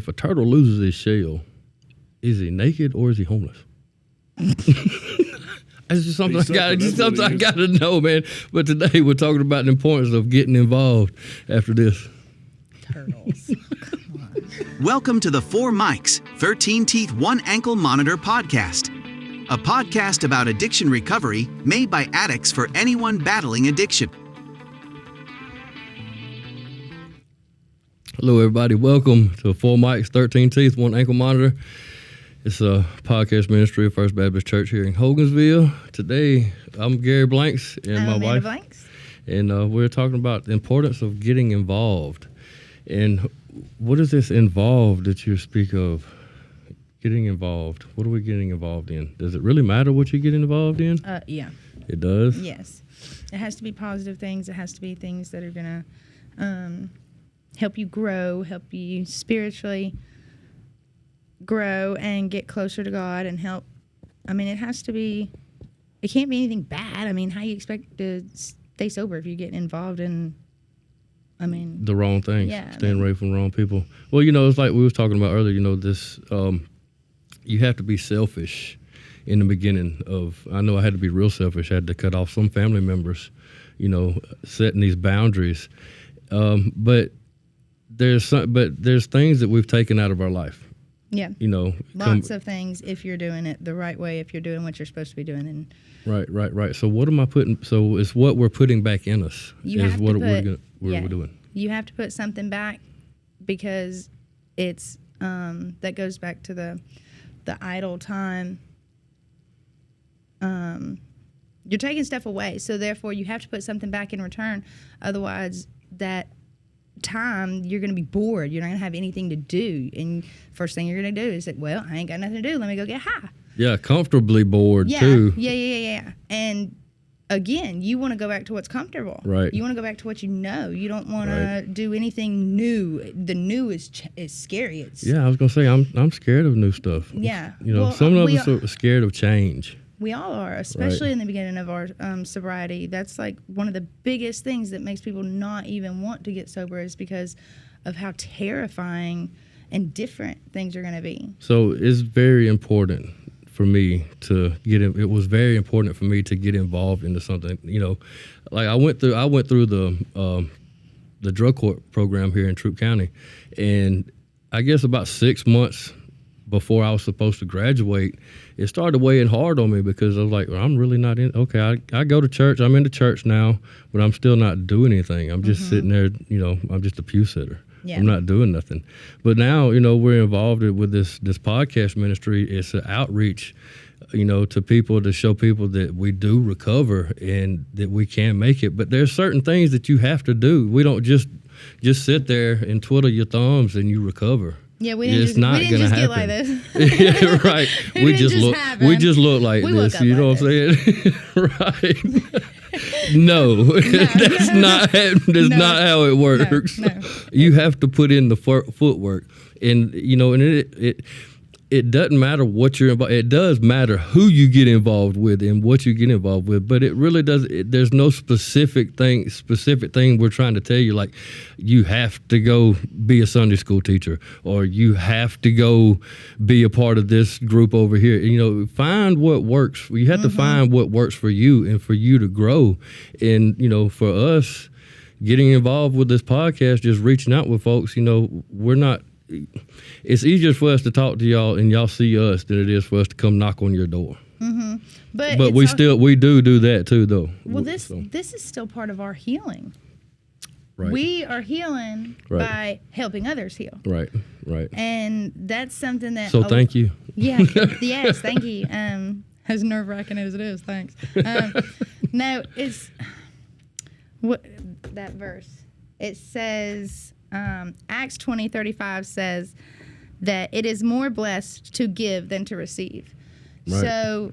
If a turtle loses his shell, is he naked or is he homeless? It's just something I got to know, man. But today we're talking about the importance of getting involved after this. Turtles. Come on. Welcome to the 4 Mics, 13 Teeth, 1 Ankle Monitor podcast. A podcast about addiction recovery made by addicts for anyone battling addiction. Hello, everybody. Welcome to 4 Mics, 13 Teeth, 1 Ankle Monitor. It's a podcast ministry of First Baptist Church here in Hogansville. Today, I'm Gary Blanks and my wife. Blanks. And we're talking about the importance of getting involved. And what is this involved that you speak of? Getting involved. What are we getting involved in? Does it really matter what you get involved in? Yeah. It does? Yes. It has to be positive things. It has to be things that are going to help you grow, help you spiritually grow and get closer to God and help. I mean, it has to be, it can't be anything bad. I mean, how you expect to stay sober if you get involved in, the wrong things, yeah, staying away from the wrong people. Well, it's like we was talking about earlier, this, you have to be selfish in the beginning of, I know I had to be real selfish. I had to cut off some family members, setting these boundaries. But there's things that we've taken out of our life. Yeah. Lots of things if you're doing it the right way, if you're doing what you're supposed to be doing. And Right. So what am I putting? So it's what we're putting back in us. What we're doing. You have to put something back because it's that goes back to the idle time. You're taking stuff away, so therefore you have to put something back in return. Otherwise, that time you're going to be bored. You're not going to have anything to do, and first thing you're going to do is say, well, I ain't got nothing to do, let me go get high. Yeah, comfortably bored too. Yeah. And again, you want to go back to what's comfortable. Right. You want to go back to what you know. You don't want to do anything new. The new is scary. I was going to say I'm scared of new stuff. Yeah. Some of us are scared of change. We all are, especially in the beginning of our sobriety. That's like one of the biggest things that makes people not even want to get sober is because of how terrifying and different things are going to be. So it's very important for me to get in. It was very important for me to get involved into something. Like I went through the drug court program here in Troup County, and I guess about 6 months before I was supposed to graduate, it started weighing hard on me because I was like, well, I'm really not in. Okay, I go to church. I'm in the church now, but I'm still not doing anything. I'm just sitting there, I'm just a pew sitter. Yeah. I'm not doing nothing. But now, we're involved with this podcast ministry. It's an outreach, to people to show people that we do recover and that we can make it. But there's certain things that you have to do. We don't just sit there and twiddle your thumbs and you recover. Yeah, we didn't just get like this. Yeah, right. We just look like this. You know what I'm saying? Right. No, that's not how it works. No. You have to put in the footwork, and and it doesn't matter what you're involved. It does matter who you get involved with and what you get involved with, but it really does. There's no specific thing we're trying to tell you. Like, you have to go be a Sunday school teacher, or you have to go be a part of this group over here. Find what works. You have to find what works for you and for you to grow. And for us, getting involved with this podcast, just reaching out with folks. We're not. It's easier for us to talk to y'all and y'all see us than it is for us to come knock on your door. Mm-hmm. But we do that too, though. Well, this is still part of our healing. Right. We are healing by helping others heal. Right. And that's something that. So thank you. Yeah. Yes. Thank you. As nerve-wracking as it is, thanks. No, it's what that verse. It says. Acts 20:35 says that it is more blessed to give than to receive. Right. So,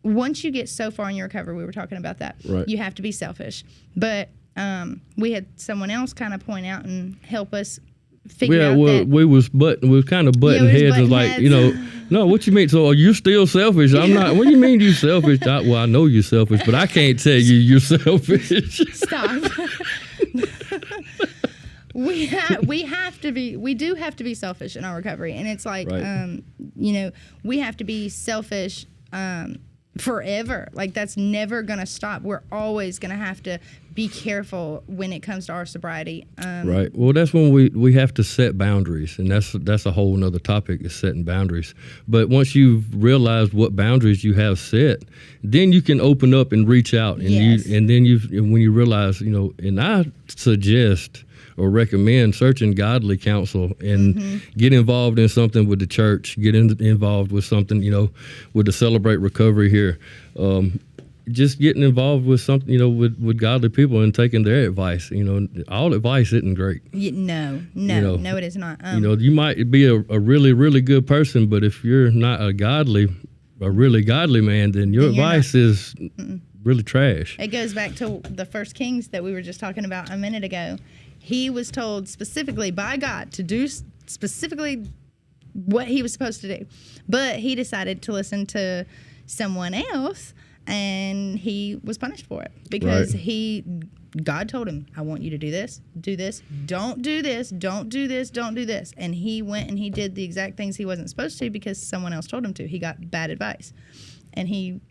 once you get so far in your recovery, we were talking about that, you have to be selfish. But we had someone else kind of point out and help us figure out that. We was kind of butting heads. And like, no, what you mean? So you're still selfish? I'm not. What do you mean you selfish? I know you're selfish, but I can't tell you you're selfish. Stop. we do have to be selfish in our recovery, and it's like, we have to be selfish forever. Like, that's never gonna stop. We're always gonna have to be careful when it comes to our sobriety. Right. Well, that's when we have to set boundaries, and that's a whole nother topic, is setting boundaries. But once you've realized what boundaries you have set, then you can open up and reach out, and when you realize, and I suggest or recommend searching godly counsel and get involved in something with the church, get involved with something, with the Celebrate Recovery here. Just getting involved with something, with godly people and taking their advice. All advice isn't great. No, it is not. You might be a really, really good person, but if you're not a really godly man, then your advice is really trash. It goes back to the First Kings that we were just talking about a minute ago. He was told specifically by God to do specifically what he was supposed to do, but he decided to listen to someone else, and he was punished for it because God told him, I want you to do this, don't do this, don't do this, don't do this. And he went and he did the exact things he wasn't supposed to because someone else told him to. He got bad advice. And he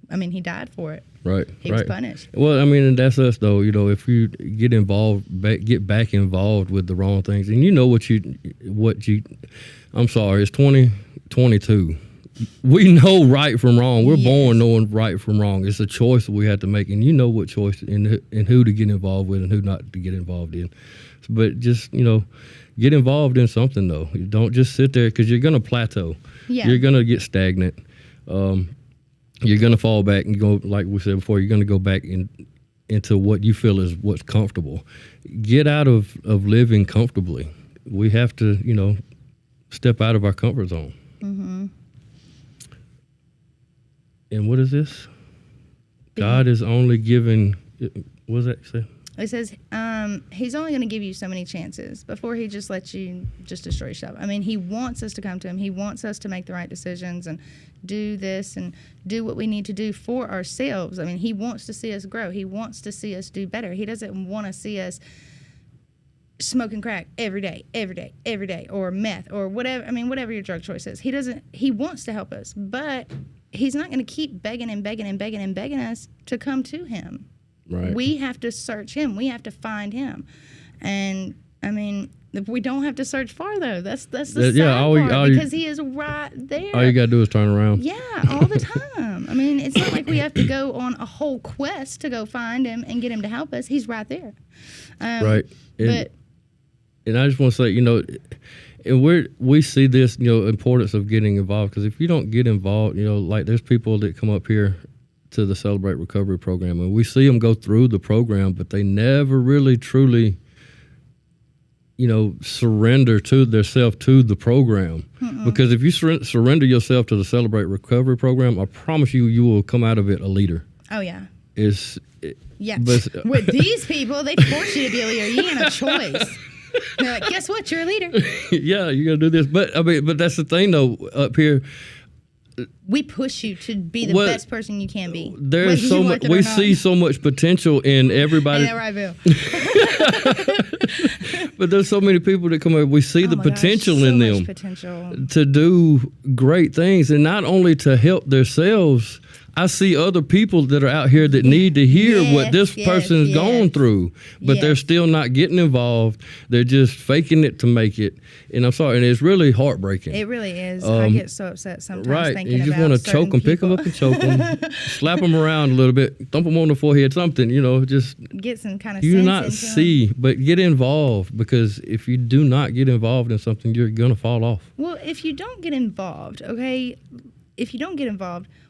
died for it. Right. He was punished. Well, and that's us though. If you get involved, get back involved with the wrong things, and I'm sorry, it's 2022. We know right from wrong. We're born knowing right from wrong. It's a choice that we have to make, and you know what choice and who to get involved with and who not to get involved in. But just, get involved in something though. You don't just sit there, because you're going to plateau. Yeah. You're going to get stagnant. You're going to fall back and go, like we said before, you're going to go back into what you feel is what's comfortable. Get out of living comfortably. We have to, step out of our comfort zone. Mm-hmm. And what is this? God is only giving, what does that say? It says he's only going to give you so many chances before he just lets you just destroy yourself. He wants us to come to him. He wants us to make the right decisions and do this and do what we need to do for ourselves. He wants to see us grow. He wants to see us do better. He doesn't want to see us smoking crack every day, or meth, or whatever. Whatever your drug choice is. He wants to help us, but he's not going to keep begging us to come to him. Right. We have to search him. We have to find him. And if we don't have to search far though. That's the sad part, because he is right there. All you gotta do is turn around. Yeah, all the time. It's not like we have to go on a whole quest to go find him and get him to help us. He's right there. Right. And I just want to say, and we see this, importance of getting involved, because if you don't get involved, like there's people that come up here to the Celebrate Recovery program, and we see them go through the program, but they never really truly, surrender to themselves to the program. Mm-mm. Because if you surrender yourself to the Celebrate Recovery program, I promise you will come out of it a leader. Oh yeah. But with these people, they force you to be a leader. You ain't a choice. They're like, guess what? You're a leader. Yeah, you got to do this. But that's the thing though. Up here, we push you to be the best person you can be. There's so much. We see so much potential in everybody. Yeah, right, Bill. But there's so many people that come up. We see the potential in them to do great things, and not only to help themselves. I see other people that are out here that need to hear what this person's going through, but they're still not getting involved. They're just faking it to make it. And I'm sorry, and it's really heartbreaking. It really is. I get so upset sometimes thinking about you just want to choke them, pick them up and choke them, slap them around a little bit, thump them on the forehead, something, just get some kind of you sense not see, them. But get involved, because if you do not get involved in something, you're going to fall off. Well, if you don't get involved,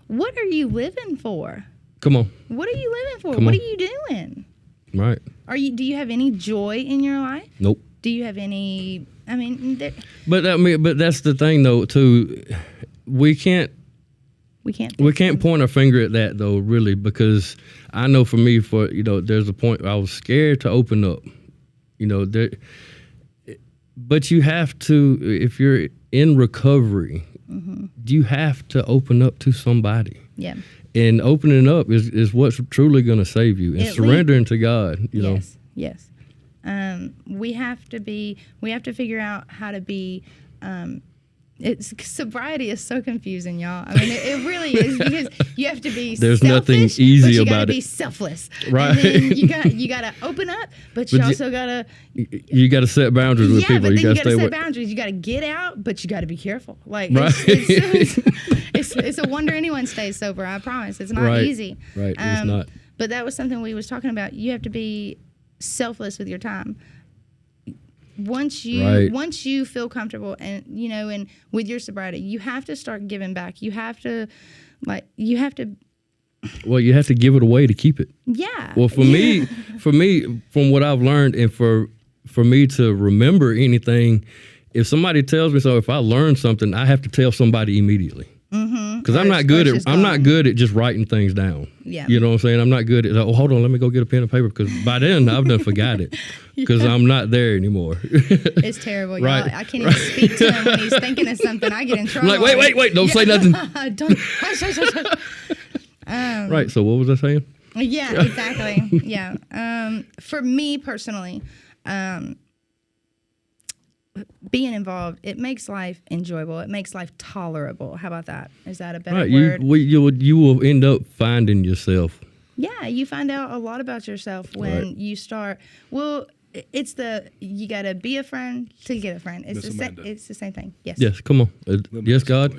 what are you living for? Come on. What are you living for? What are you doing? Right. Do you have any joy in your life? Nope. Do you have any? But that's the thing though too. We can't point our finger at that though, really, because I know for me, there's a point where I was scared to open up. But you have to, if you're in recovery. Mm-hmm. You have to open up to somebody. Yeah. And opening up is what's truly going to save you. And surrendering to God, Yes. We have to figure out how to be. Sobriety is so confusing, y'all. I mean, it really is, because you have to be There's selfish, nothing easy but you about gotta it. be selfless. Right. And then you gotta open up, but you also gotta. You got to set boundaries with people. But then you gotta stay set boundaries. You gotta get out, but you gotta be careful. Like, right. it's a wonder anyone stays sober. I promise, it's not easy. Right. It's not. But that was something we was talking about. You have to be selfless with your time. Once you feel comfortable and with your sobriety, you have to start giving back. You have to Well, you have to give it away to keep it. Yeah. Well, for me, from what I've learned, and for me to remember anything, if somebody tells me so, if I learn something, I have to tell somebody immediately. Because I'm not good at just writing things down. Yeah. You know what I'm saying? I'm not good at, hold on, let me go get a pen and paper, because by then I've done forgot it, because I'm not there anymore. It's terrible, y'all. Right. I can't even speak to him when he's thinking of something. I get in trouble. I'm like, wait, don't say nothing. Don't. Hush. Right. So what was I saying? Yeah, exactly. Yeah. For me personally, being involved, it makes life enjoyable. It makes life tolerable. How about that? Is that a better word? You will end up finding yourself. Yeah, you find out a lot about yourself when you start. Well, you got to be a friend to get a friend. It's the same thing. Yes. Yes. Come on. Yes, God.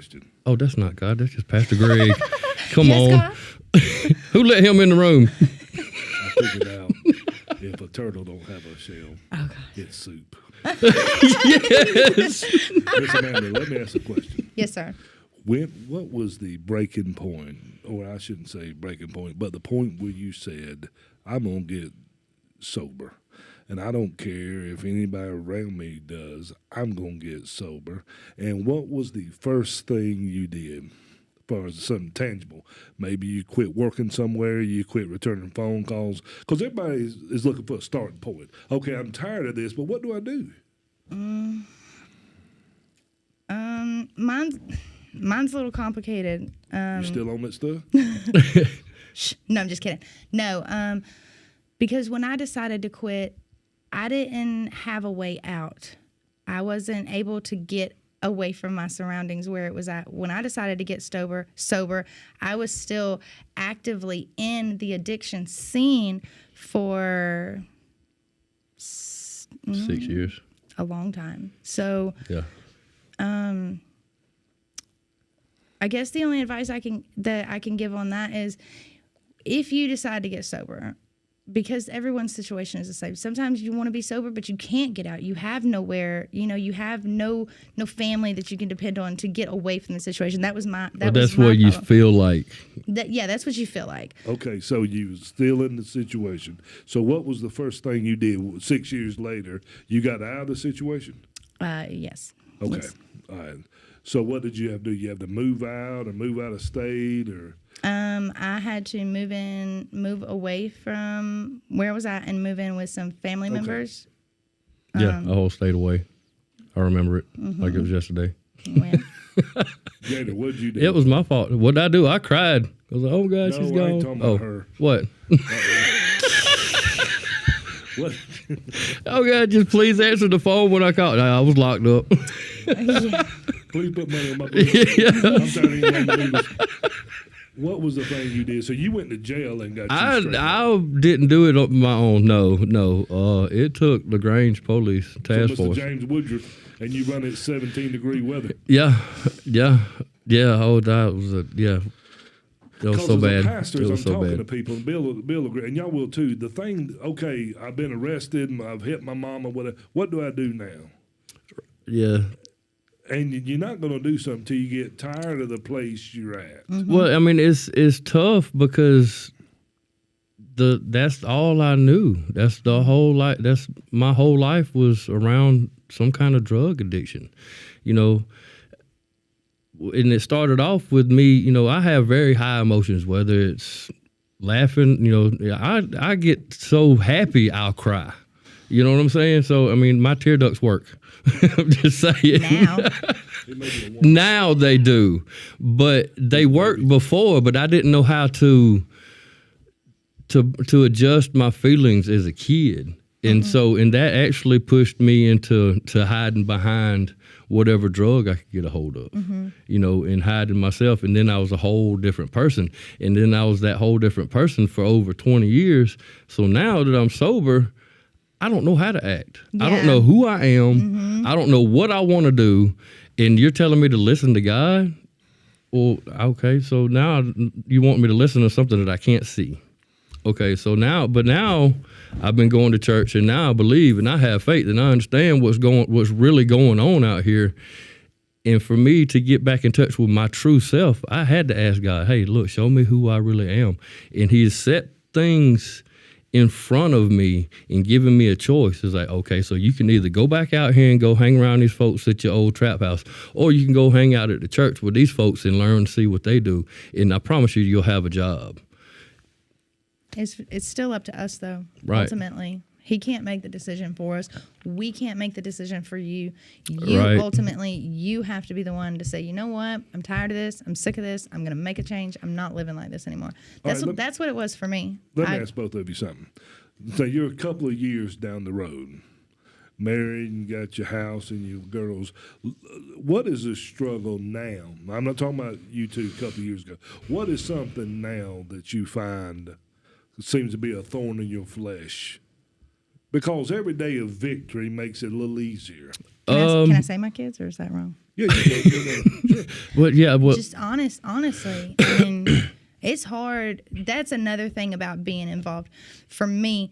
Oh, that's not God. That's just Pastor Greg. Come on. Who let him in the room? I figured out if a turtle don't have a shell, it's soup. Yes. Miss Amanda, let me ask a question. Yes, sir. What was the breaking point, or I shouldn't say breaking point, but the point where you said, I'm going to get sober, and I don't care if anybody around me does, I'm going to get sober. And what was the first thing you did? As far as something tangible, maybe you quit working somewhere, you quit returning phone calls, because everybody is looking for a starting point. Okay, I'm tired of this, but what do I do? Mine's a little complicated. You still on that stuff? No, I'm just kidding. No, because when I decided to quit, I didn't have a way out. I wasn't able to get away from my surroundings where it was at. When I decided to get sober, I was still actively in the addiction scene for 6 years. A long time. So, yeah. I guess the only advice I can give on that is, if you decide to get sober, because everyone's situation is the same. Sometimes you want to be sober, but you can't get out. You have nowhere. You have no family that you can depend on to get away from the situation. That was my. That's what you feel like. That's what you feel like. Okay, so you were still in the situation. So what was the first thing you did 6 years later? You got out of the situation? Yes. Okay. Yes. All right. So what did you have to do? You have to move out or move out of state or? I had to move away from where I was at and move in with some family members. Yeah, a whole state away. I remember it like it was yesterday. Yeah. Gator, what'd you do? It was my fault. What did I do? I cried. I was like, oh, God, she's gone. I ain't talking about her. What? What? Oh, God, just please answer the phone when I called. I was locked up. Yeah. Please put money on my bill. Yeah. I'm tired of eating my What was the thing you did? So you went to jail and got you straight I didn't do it on my own. No. It took LaGrange Police Task so Force. Mr. James Woodruff, and you run it 17-degree weather. Yeah. Oh, that was It was so bad. Pastors, it was I'm so talking bad. to people, and Bill agree, and y'all will too. The thing, okay, I've been arrested, and I've hit my mom or whatever. What do I do now? Yeah. And you're not going to do something until you get tired of the place you're at. Mm-hmm. Well, I mean, it's tough because that's all I knew. That's the whole life. That's my whole life was around some kind of drug addiction, And it started off with me. I have very high emotions. Whether it's laughing, I get so happy I'll cry. You know what I'm saying? So I mean, my tear ducts work. I'm just saying. Now they do, but they worked before. But I didn't know how to adjust my feelings as a kid. And so, and that actually pushed me into hiding behind whatever drug I could get a hold of, you know, and hiding myself. And then I was a whole different person. And then I was that whole different person for over 20 years. So now that I'm sober, I don't know how to act. I don't know who I am. I don't know what I want to do. And you're telling me to listen to God? Well, okay, so now you want me to listen to something that I can't see. Okay, so now I've been going to church, and now I believe and I have faith and I understand what's really going on out here. And for me to get back in touch with my true self, I had to ask God, hey, look, show me who I really am. And He's set things in front of me and giving me a choice. It's like, okay, so you can either go back out here and go hang around these folks at your old trap house, or you can go hang out at the church with these folks and learn to see what they do. And I promise you, you'll have a job. It's still up to us, though, right. Ultimately. He can't make the decision for us. We can't make the decision for you. Ultimately, you have to be the one to say, you know what? I'm tired of this. I'm sick of this. I'm going to make a change. I'm not living like this anymore. That's what it was for me. Let me ask both of you something. So you're a couple of years down the road, married and got your house and your girls. What is the struggle now? I'm not talking about you two a couple of years ago. What is something now that you find seems to be a thorn in your flesh? Because every day of victory makes it a little easier. Can I say my kids, or is that wrong? Yeah, you can. Sure. But yeah, just honestly, I mean, it's hard. That's another thing about being involved. For me,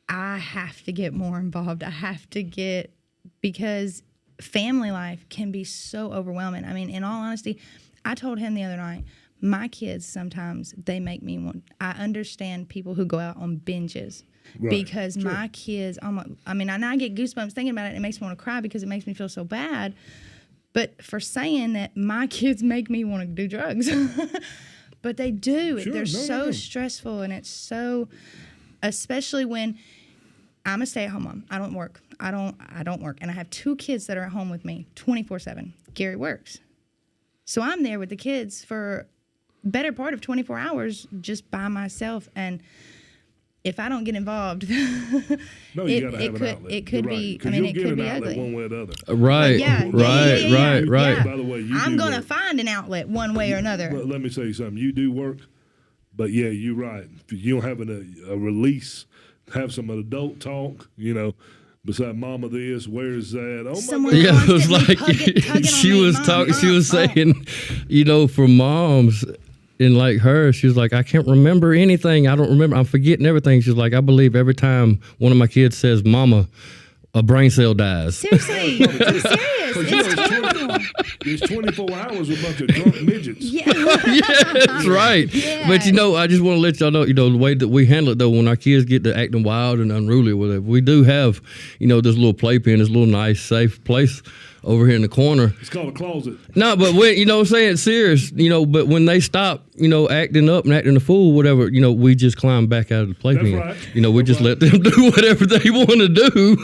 I have to get more involved. I have to because family life can be so overwhelming. I mean, in all honesty, I told him the other night, my kids sometimes, they make me want. I understand people who go out on binges. Right. Because my kids, and I get goosebumps thinking about it. And it makes me want to cry because it makes me feel so bad. But for saying that, my kids make me want to do drugs. But they do. Sure, they're so stressful, and it's so, especially when I'm a stay-at-home mom. I don't work. I don't work. And I have 2 kids that are at home with me 24/7. Gary works. So I'm there with the kids for better part of 24 hours just by myself. And if I don't get involved, it could be. I mean, it could be ugly. One way or the other. Right. Right. By the way, I'm going to find an outlet one way or another. Let me tell you something. You do work, but yeah, you're right. If you don't have a release, have some adult talk, you know. Beside mama this, where's that? Oh my God. Yeah, it was like she was saying, you know, for moms. And like her, she was like, I can't remember anything. I don't remember. I'm forgetting everything. She's like, I believe every time one of my kids says mama, a brain cell dies. Seriously. I'm serious. It's terrible. There's 24 hours with a bunch of drunk midgets. Yeah. That's right. Yeah. But, you know, I just want to let y'all know, you know, the way that we handle it, though, when our kids get to acting wild and unruly, whatever, we do have, you know, this little playpen, this little nice, safe place over here in the corner. It's called a closet. No, but when, you know what I'm saying, it's serious, you know, but when they stop, you know, acting up and acting a fool, whatever, you know, we just climb back out of the playpen. That's right. You know, we just let them do whatever they want to do.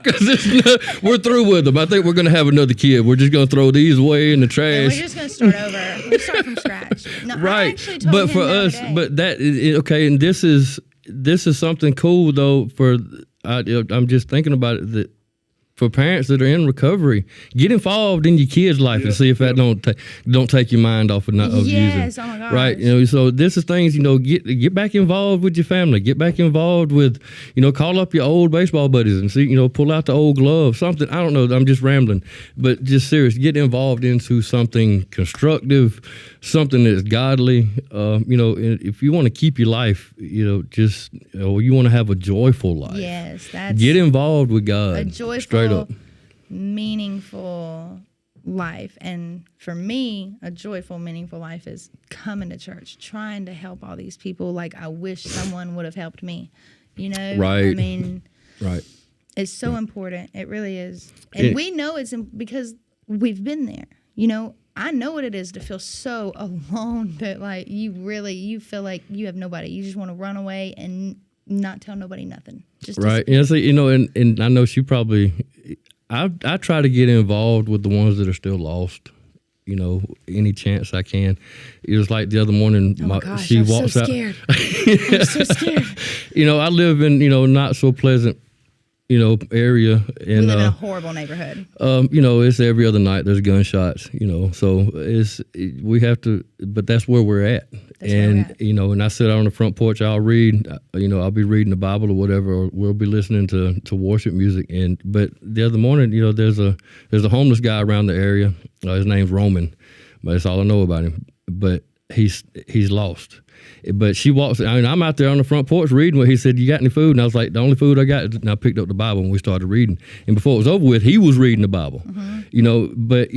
Because we're through with them. I think we're going to have another kid. We're just going to throw these away in the trash. Yeah, we're just going to start over. We start from scratch. No, right. I actually told but him for us, day. but that okay. And this is something cool though. I'm just thinking about it that. For parents that are in recovery, get involved in your kids' life and see if that don't take your mind off of using. Yes, oh my gosh. Right, you know. So this is things, you know. Get back involved with your family. Get back involved with, you know. Call up your old baseball buddies and see, you know. Pull out the old glove. Something, I don't know. I'm just rambling, but just serious. Get involved into something constructive, something that's godly. You know, if you want to keep your life, you know, just you want to have a joyful life. Yes, that's get involved with God. A joyful. Straight up. Meaningful life. And for me, a joyful, meaningful life is coming to church, trying to help all these people like I wish someone would have helped me. You know? Right. I mean, right. It's so important. It really is. And we know it's because we've been there. You know, I know what it is to feel so alone that like you feel like you have nobody. You just want to run away and not tell nobody nothing. Just right. Yeah, so, you know, and I know she probably, I try to get involved with the ones that are still lost. any chance I can. It was like the other morning. Oh my gosh, she I'm walks so out. scared. I'm so scared. I live in not so pleasant area. And, we live in a horrible neighborhood. It's every other night there's gunshots, so we have to, but that's where we're at. And I sit out on the front porch, I'll read, I'll be reading the Bible or whatever, or we'll be listening to worship music. But the other morning, there's a homeless guy around the area. His name's Roman, but that's all I know about him. But he's lost. But she walks, I'm out there on the front porch reading what he said, you got any food? And I was like, the only food I got, and I picked up the Bible and we started reading. And before it was over with, he was reading the Bible, but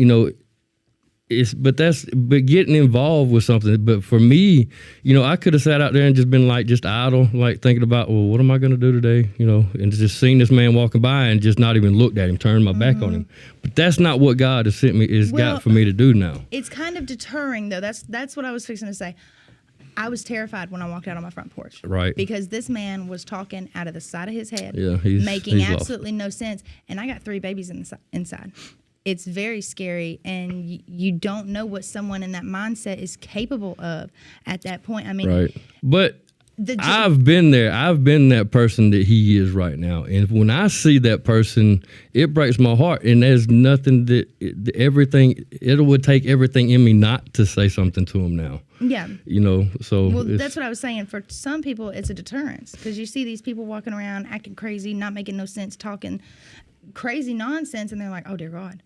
getting involved with something. But for me, I could have sat out there and just been like, just idle, like thinking about, well, what am I going to do today? And just seeing this man walking by and just not even looked at him, turned my back on him. But that's not what God has sent me, got for me to do now. It's kind of deterring though. That's what I was fixing to say. I was terrified when I walked out on my front porch. Right. Because this man was talking out of the side of his head, he's making absolutely no sense. And I got 3 babies inside. It's very scary, and you don't know what someone in that mindset is capable of at that point. I mean, right. But I've been there. I've been that person that he is right now. And when I see that person, it breaks my heart. And there's nothing it would take everything in me not to say something to him now. Yeah. So. Well, that's what I was saying. For some people, it's a deterrence because you see these people walking around acting crazy, not making no sense, talking crazy nonsense, and they're like, oh, dear God.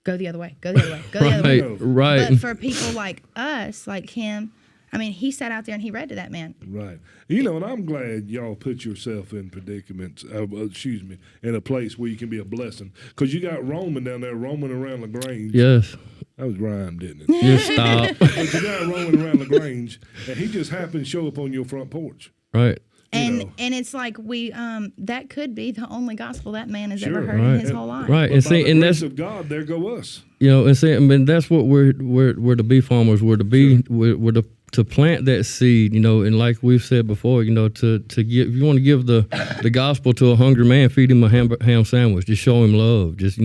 Go the other way. Go the other way. Go the other way. Right. But for people like us, like him, I mean, he sat out there and he read to that man. Right. And I'm glad y'all put yourself in predicaments, in a place where you can be a blessing. Because you got Roman down there roaming around LaGrange. Yes. That was rhyme, didn't it? Just stop. But you got roaming around LaGrange, and he just happened to show up on your front porch. Right. And it's like that could be the only gospel that man has ever heard right. in his whole life. Right, and see, and that's of God. There go us. And that's what we're to be farmers. We're to be we're to plant that seed. And like we've said before, to give. If you want to give the gospel to a hungry man, feed him a ham sandwich. Just show him love. Just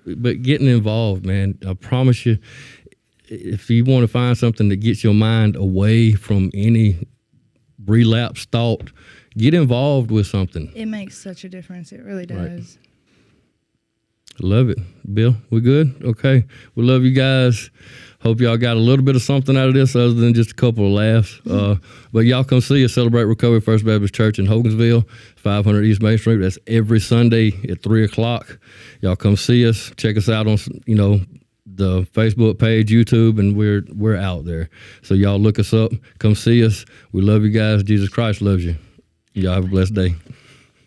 but getting involved, man. I promise you, if you want to find something that gets your mind away from any relapse thought, get involved with something. It makes such a difference. It really does. Right. Love it. Bill, we good? Okay. We love you guys. Hope y'all got a little bit of something out of this other than just a couple of laughs. But y'all come see us, Celebrate Recovery First Baptist Church in Hogansville, 500 East Main Street. That's every Sunday at 3 o'clock. Y'all come see us. Check us out on, the Facebook page, YouTube, and we're out there. So y'all look us up. Come see us. We love you guys. Jesus Christ loves you. Y'all have a blessed day.